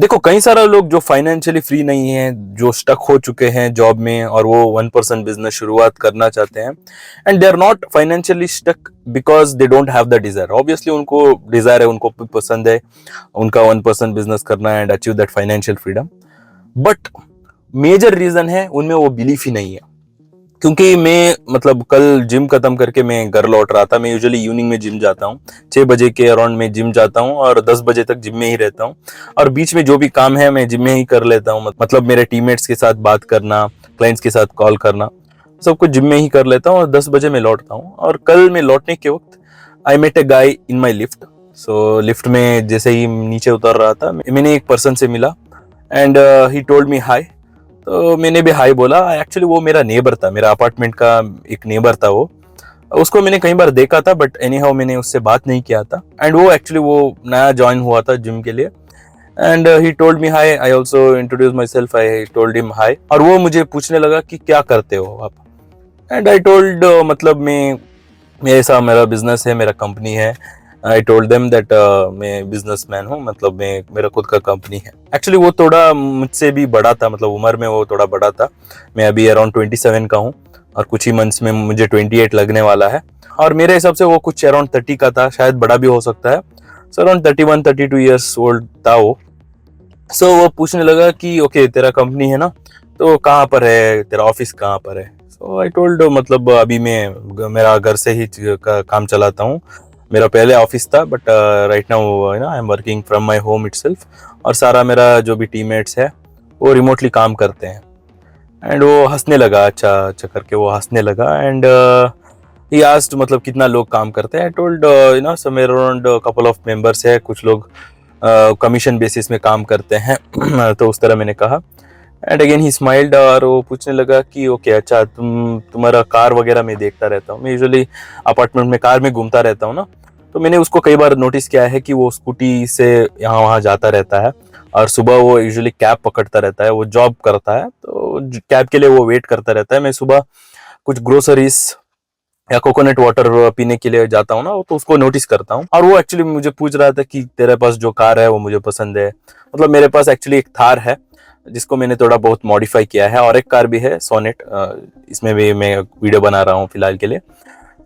देखो, कई सारे लोग जो फाइनेंशियली फ्री नहीं है, जो स्टक हो चुके हैं जॉब में और वो 1% बिजनेस शुरुआत करना चाहते हैं, and they are not financially stuck because they don't have the desire. Obviously उनको डिजायर है, उनको भी पसंद है उनका 1% बिजनेस करना and achieve that financial freedom, but major reason है उनमें वो बिलीफ ही नहीं है। क्योंकि मैं मतलब कल जिम खत्म करके मैं घर लौट रहा था। मैं यूजुअली इवनिंग में जिम जाता हूँ, 6 बजे के अराउंड में जिम जाता हूँ और 10 बजे तक जिम में ही रहता हूँ। और बीच में जो भी काम है मैं जिम में ही कर लेता हूँ, मतलब मेरे टीममेट्स के साथ बात करना, क्लाइंट्स के साथ कॉल करना, सब कुछ जिम में ही कर लेता हूँ और 10 बजे मैं लौटता हूँ। और कल मैं लौटने के वक्त I met a guy in my lift. So lift में जैसे ही नीचे उतर रहा था, मैंने एक पर्सन से मिला and he told me high. तो मैंने भी हाई बोला। एक्चुअली वो मेरा नेबर था, मेरा अपार्टमेंट का एक नेबर था। वो उसको मैंने कई बार देखा था बट एनी हाउ मैंने उससे बात नहीं किया था। एंड वो एक्चुअली वो नया ज्वाइन हुआ था जिम के लिए। And he told me high, I also introduce my self, I told him high. और वो मुझे पूछने लगा कि क्या करते हो आप। एंड आई टोल्ड मतलब ऐसा मेरा बिजनेस है, मेरा कंपनी है। आई टोल्ड देम दैट मैं बिजनेसमैन हूँ, मतलब मैं मेरा खुद का कंपनी है। एक्चुअली वो थोड़ा मुझसे भी बड़ा था, मतलब उम्र में वो थोड़ा बड़ा था। मैं अभी अराउंड 27 का हूँ और कुछ ही मंथ्स में मुझे 28 लगने वाला है। और मेरे हिसाब से वो कुछ अराउंड 30 का था, शायद बड़ा भी हो सकता है। सो अराउंड 31-32 ईयर्स ओल्ड था वो। सो वो पूछने लगा कि ओके तेरा कंपनी है ना, तो कहाँ पर है, तेरा ऑफिस कहाँ पर है। सो आई टोल्ड मतलब अभी मैं मेरा घर से ही काम चलाता हूँ। मेरा पहले ऑफिस था but right now I am working from my home itself. और सारा मेरा जो भी टीममेट्स है वो रिमोटली काम करते हैं। एंड वो हंसने लगा, अच्छा अच्छा करके वो हंसने लगा। एंड ही आस्क्ड मतलब कितना लोग काम करते हैं। I told somewhere around couple of members है, कुछ लोग कमीशन बेसिस में काम करते हैं। तो उस तरह मैंने कहा। एंड अगेन ही स्माइल्ड और वो पूछने लगा कि ओके अच्छा तुम्हारा कार वगैरह मैं देखता रहता हूँ, मैं यूजुअली अपार्टमेंट में कार में घूमता रहता हूँ ना। तो मैंने उसको कई बार नोटिस किया है कि वो स्कूटी से यहाँ वहाँ जाता रहता है और सुबह वो यूजुअली कैब पकड़ता रहता है। वो जॉब करता है तो कैब के लिए वो वेट करता रहता है। मैं सुबह कुछ ग्रोसरीज या कोकोनट वाटर पीने के लिए जाता हूँ ना, तो उसको नोटिस करता हूँ। और वो एक्चुअली मुझे पूछ रहा था कि तेरे पास जो कार है वो मुझे पसंद है। मतलब मेरे पास एक्चुअली एक थार है जिसको मैंने थोड़ा बहुत मॉडिफाई किया है, और एक कार भी है सोनेट, इसमें भी मैं वीडियो बना रहा हूँ फिलहाल के लिए।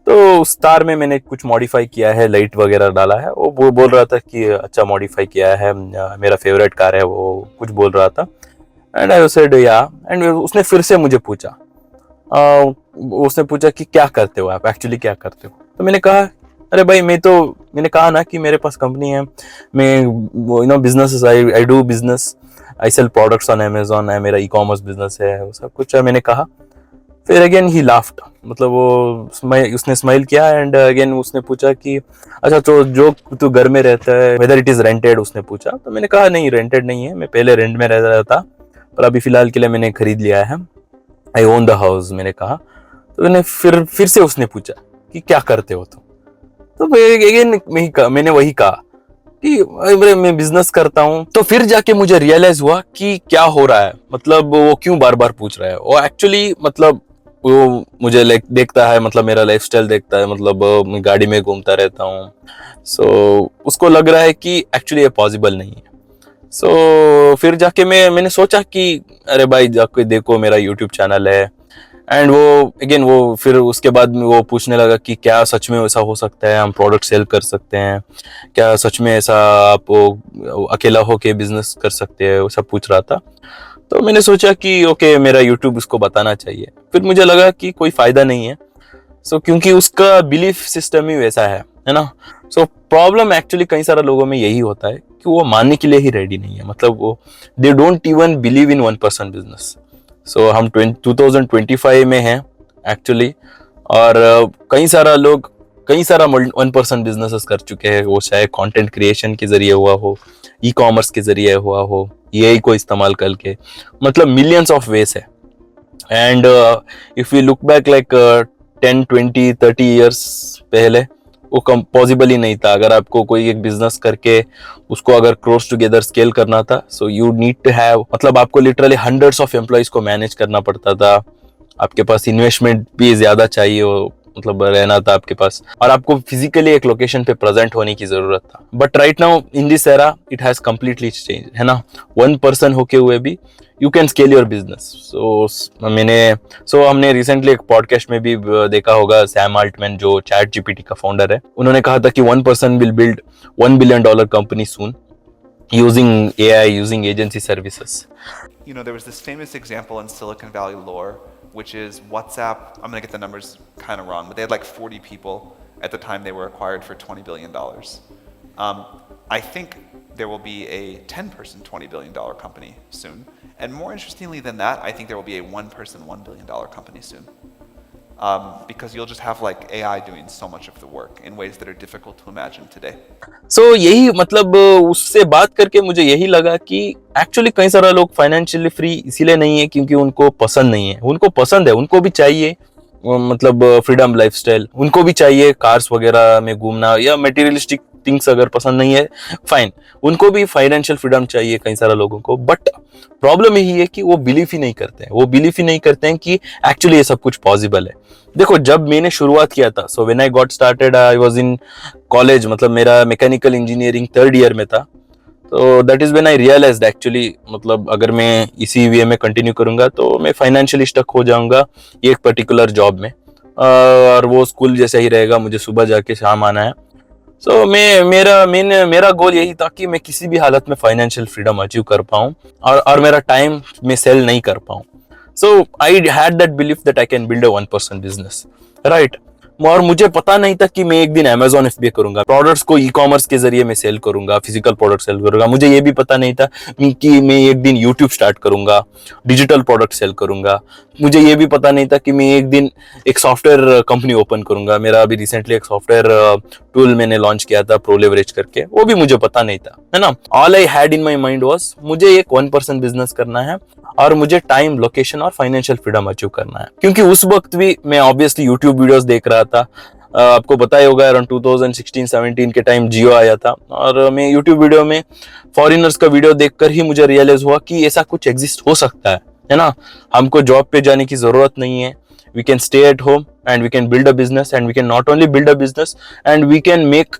तो उस कार में मैंने कुछ मॉडिफाई किया है, लाइट वगैरह डाला है। वो बोल रहा था कि अच्छा मॉडिफाई किया है, मेरा फेवरेट कार है, वो कुछ बोल रहा था। एंड आई सेड या। एंड उसने फिर से मुझे पूछा, उसने पूछा कि क्या करते हो आप, एक्चुअली क्या करते हो। तो मैंने कहा अरे भाई मैंने कहा ना कि मेरे पास कंपनी है, मैं business, I do business, I cell products on Amazon है, मेरा ई कॉमर्स बिजनेस है, वो सब कुछ है मैंने कहा। फिर अगेन ही लाफ्ड, मतलब उसने स्माइल किया। एंड अगेन उसने पूछा कि अच्छा तो जो तू घर में रहता है वेदर इट इज रेंटेड, उसने पूछा। तो मैंने कहा नहीं रेंटेड नहीं है, मैं पहले रेंट में रह रहा था पर अभी फिलहाल के लिए मैंने खरीद लिया है, आई ओन द हाउस, मैंने कहा। तो मैंने फिर से उसने पूछा कि क्या करते हो तुम। तो मैंने वही कहा कि मैं बिजनेस करता हूँ। तो फिर जाके मुझे रियलाइज हुआ कि क्या हो रहा है, मतलब वो क्यों बार बार पूछ रहा है। वो एक्चुअली मतलब वो मुझे देखता है, मतलब मेरा लाइफस्टाइल देखता है, मतलब मैं गाड़ी में घूमता रहता हूँ। सो उसको लग रहा है कि एक्चुअली ये पॉसिबल नहीं है। फिर जाके मैंने सोचा कि अरे भाई जाके देखो मेरा यूट्यूब चैनल है। एंड वो फिर उसके बाद में वो पूछने लगा कि क्या सच में ऐसा हो सकता है, हम प्रोडक्ट सेल कर सकते हैं क्या, सच में ऐसा आप अकेला होके बिजनेस कर सकते हैं, वो सब पूछ रहा था। तो मैंने सोचा कि ओके मेरा यूट्यूब उसको बताना चाहिए। फिर मुझे लगा कि कोई फायदा नहीं है। क्योंकि उसका बिलीफ सिस्टम ही वैसा है ना। प्रॉब्लम एक्चुअली कई सारे लोगों में यही होता है कि वो मानने के लिए ही रेडी नहीं है, मतलब वो they don't even believe in 1% business. हम 2025 में हैं एक्चुअली। और कई सारा 1% बिजनेसेस कर चुके हैं, वो चाहे कंटेंट क्रिएशन के जरिए हुआ हो, ई कॉमर्स के जरिए हुआ हो, एआई को इस्तेमाल करके, मतलब मिलियंस ऑफ वेज है। And if you look back like 10-20-30 years पहले वो पॉसिबल ही नहीं था। अगर आपको कोई एक बिजनेस करके उसको अगर क्रॉस टुगेदर स्केल करना था, so you need to have, मतलब आपको लिटरली हंड्रेड्स ऑफ एम्प्लॉइज को मैनेज करना पड़ता था। आपके पास इन्वेस्टमेंट भी ज्यादा चाहिए हो, मतलब रहना था आपके पास, और आपको फिजिकली एक लोकेशन पे प्रेजेंट होने की जरूरत था. But right now in this era it has completely change, है ना. वन पर्सन होके हुए भी you can scale your business. हमने रिसेंटली एक पॉडकास्ट में भी देखा होगा, सैम अल्टमैन जो चैट जीपीटी का फाउंडर है, उन्होंने कहा था कि one person will build $1 billion company soon using AI, using agency services. You know, there was this famous example in Silicon Valley lore, which is WhatsApp. I'm going to get the numbers kind of wrong, but they had like 40 people at the time they were acquired for $20 billion. I think there will be a 10-person $20 billion company soon. And more interestingly than that, I think there will be a one-person $1 billion company soon. Because you'll just have like AI doing so much of the work in ways that are difficult to imagine today. So यही मतलब उससे बात करके मुझे यही लगा कि actually कई सारे लोग फाइनेंशियली फ्री इसीलिए नहीं है क्योंकि उनको पसंद नहीं है. उनको पसंद है, उनको भी चाहिए मतलब फ्रीडम लाइफस्टाइल, उनको भी चाहिए कार्स वगैरह में घूमना या मटेरियलिस्टिक थिंग्स अगर पसंद नहीं है फाइन, उनको भी फाइनेंशियल फ्रीडम चाहिए कई सारे लोगों को. बट प्रॉब्लम यही है कि वो बिलीव ही नहीं करते हैं, वो बिलीव ही नहीं करते हैं कि एक्चुअली ये सब कुछ पॉसिबल है. देखो जब मैंने शुरुआत किया था, so when I got started I was in college, मतलब मेरा मैकेनिकल इंजीनियरिंग 3rd ईयर में था. तो that is when I realised actually मतलब अगर मैं इसी वे में कंटिन्यू करूंगा तो मैं फाइनेंशियली स्टक हो जाऊंगा एक पर्टिकुलर जॉब में, और वो स्कूल जैसा ही रहेगा, मुझे सुबह जाके शाम आना है. सो मेरा गोल यही था कि मैं किसी भी हालत में फाइनेंशियल फ्रीडम अचीव कर पाऊं और मेरा टाइम में सेल नहीं कर पाऊं. So I had that belief that I can build a 1% business, right. और मुझे पता नहीं था कि मैं एक दिन Amazon FBA करूंगा, प्रोडक्ट्स को ई-कॉमर्स के जरिए मैं सेल करूंगा, फिजिकल प्रोडक्ट सेल करूंगा. मुझे ये भी पता नहीं था कि मैं एक दिन YouTube स्टार्ट करूंगा, डिजिटल प्रोडक्ट सेल करूंगा. मुझे ये भी पता नहीं था कि मैं एक दिन एक सॉफ्टवेयर कंपनी ओपन करूंगा. मेरा अभी रिसेंटली एक सॉफ्टवेयर टूल मैंने लॉन्च किया था ProLeverage करके, वो भी मुझे पता नहीं था, है ना. All I had in my mind was मुझे एक 1% बिजनेस करना है और मुझे टाइम, लोकेशन और फाइनेंशियल फ्रीडम अचीव करना है. क्योंकि उस वक्त भी मैं ऑब्वियसली यूट्यूब वीडियोस देख रहा था. आपको पता ही होगा अराउंड 2016-17 के टाइम जियो आया था, और मैं यूट्यूब वीडियो में फॉरेनर्स का वीडियो देखकर ही मुझे रियलाइज हुआ कि ऐसा कुछ एग्जिस्ट हो सकता है ना. हमको जॉब पे जाने की जरूरत नहीं है. We can stay at home and we can build a business, and we can not only build a business and we can make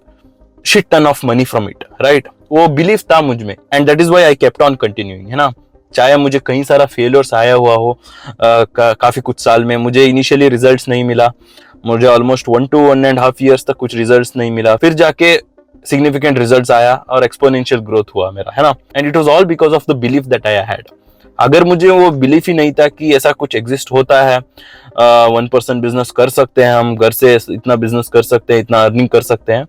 shit ton of money from it, right. वो belief था मुझ में, and that is why I kept on continuing, है ना. चाहे मुझे कहीं सारा फेलियर्स आया हुआ हो, काफी कुछ साल में मुझे इनिशियली रिजल्ट्स नहीं मिला, मुझे ऑलमोस्ट 1 to 1.5 years तक कुछ रिजल्ट्स नहीं मिला, फिर जाके सिग्निफिकेंट रिजल्ट्स आया और एक्सपोनेंशियल ग्रोथ हुआ मेरा, है ना. And it was all because of the belief that I had. अगर मुझे वो बिलीफ ही नहीं था कि ऐसा कुछ एग्जिस्ट होता है, 1% बिजनेस कर सकते हैं हम, घर से इतना बिजनेस कर सकते हैं, इतना अर्निंग कर सकते हैं,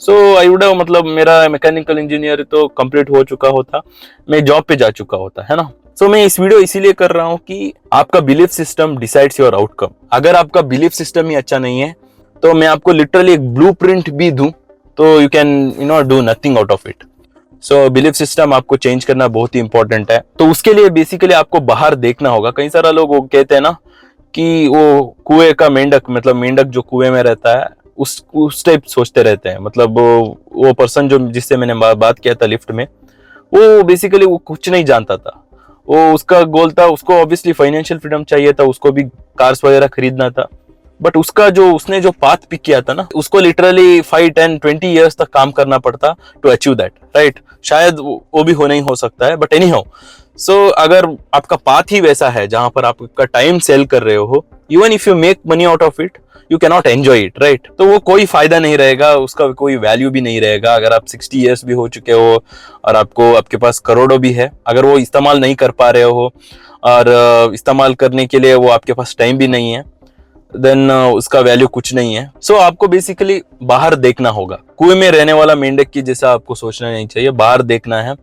सो आई वुड हैव, मतलब मेरा मैकेनिकल इंजीनियर तो कंप्लीट हो चुका होता, मैं जॉब पे जा चुका होता, है ना. सो मैं इस वीडियो इसीलिए कर रहा हूँ कि आपका belief system decides your outcome. अगर आपका बिलीफ सिस्टम ही अच्छा नहीं है तो मैं आपको लिटरली एक ब्लूप्रिंट भी दूं तो you can do nothing out of it. So belief system आपको चेंज करना बहुत ही इंपॉर्टेंट है. तो उसके लिए बेसिकली आपको बाहर देखना होगा. कई सारा लोग वो कहते हैं ना कि वो कुएं का मेंढक, मतलब मेंढक जो कुएं में रहता है उस टाइप सोचते रहते हैं. मतलब वो पर्सन जो जिससे मैंने बात किया था लिफ्ट में, वो बेसिकली वो कुछ नहीं जानता था. वो उसका गोल था, उसको ऑब्वियसली फाइनेंशियल फ्रीडम चाहिए था, उसको भी कार्स वगैरह खरीदना था. बट उसने जो पाथ पिक किया था ना, उसको लिटरली 5, 10, 20 years तक काम करना पड़ता टू अचीव दैट, राइट. शायद वो भी नहीं हो सकता है, बट एनी हाउ. सो अगर आपका पाथ ही वैसा है जहां पर आप आपका टाइम सेल कर रहे हो, even if you make money out of it, you can not enjoy it, right. तो वो कोई फायदा नहीं रहेगा, उसका कोई वैल्यू भी नहीं रहेगा. अगर आप 60 years भी हो चुके हो और आपके पास करोड़ों भी है, अगर वो इस्तेमाल नहीं कर पा रहे हो और इस्तेमाल करने के लिए वो आपके पास टाइम भी नहीं है, देन उसका वैल्यू कुछ नहीं है. सो आपको बेसिकली बाहर देखना होगा. कुएं में रहने वाला मेंढक की जैसा आपको सोचना नहीं चाहिए. बाहर देखना है,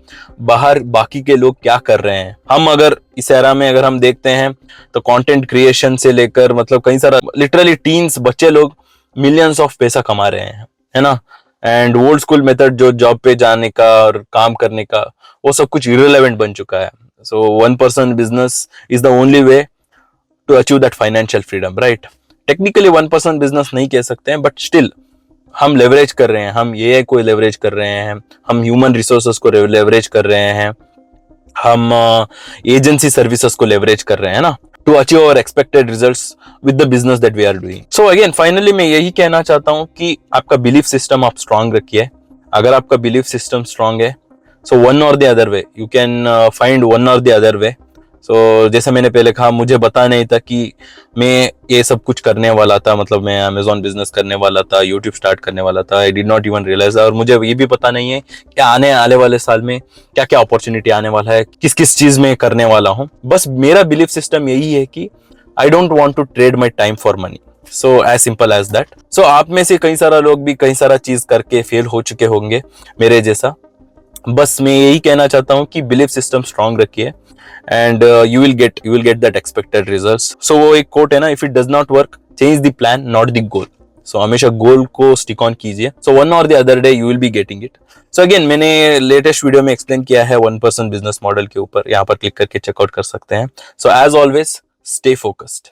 बाहर बाकी के लोग क्या कर रहे हैं. हम अगर इस एरा में अगर हम देखते हैं तो कंटेंट क्रिएशन से लेकर मतलब कई सारा लिटरली टीन्स, बच्चे लोग मिलियंस ऑफ पैसा कमा रहे हैं, है ना. एंड ओल्ड स्कूल मेथड जो जॉब पे जाने का और काम करने का, वो सब कुछ इररिलेवेंट बन चुका है. So 1% business is the only way to achieve that financial freedom, right. Technically 1% business नहीं कह सकते हैं, बट स्टिल हम लेवरेज कर रहे हैं, हम AI को लेवरेज कर रहे हैं, हम ह्यूमन रिसोर्सेस को लेवरेज कर रहे हैं, हम एजेंसी सर्विसेज को लेवरेज कर रहे हैं ना, to achieve our expected results with the business that we are doing. So again, finally मैं यही कहना चाहता हूँ कि आपका belief system आप strong रखिए. अगर आपका belief system strong है, so one or the other way you can find one or the other way. So जैसा मैंने पहले कहा, मुझे पता नहीं था कि मैं ये सब कुछ करने वाला था, मतलब मैं अमेजोन बिजनेस करने वाला था, यूट्यूब स्टार्ट करने वाला था. I did not even realise. और मुझे ये भी पता नहीं है कि आने वाले साल में क्या क्या अपॉर्चुनिटी आने वाला है, किस किस चीज में करने वाला हूँ. बस मेरा बिलीफ सिस्टम यही है कि I don't want to trade my time for money. So as simple as that. So आप में से कई सारा लोग भी कई सारा चीज करके फेल हो चुके होंगे मेरे जैसा. बस मैं यही कहना चाहता हूँ कि बिलीफ सिस्टम स्ट्रांग रखिए and you will get that expected results. So वो एक कोट है ना, if it does not work change the plan not the goal. So हमेशा गोल को स्टिक ऑन कीजिए. So one or the other day you will be getting it. So again, मैंने latest video में explain किया है 1% business model के ऊपर, यहाँ पर क्लिक करके चेकआउट कर सकते हैं. So as always stay focused.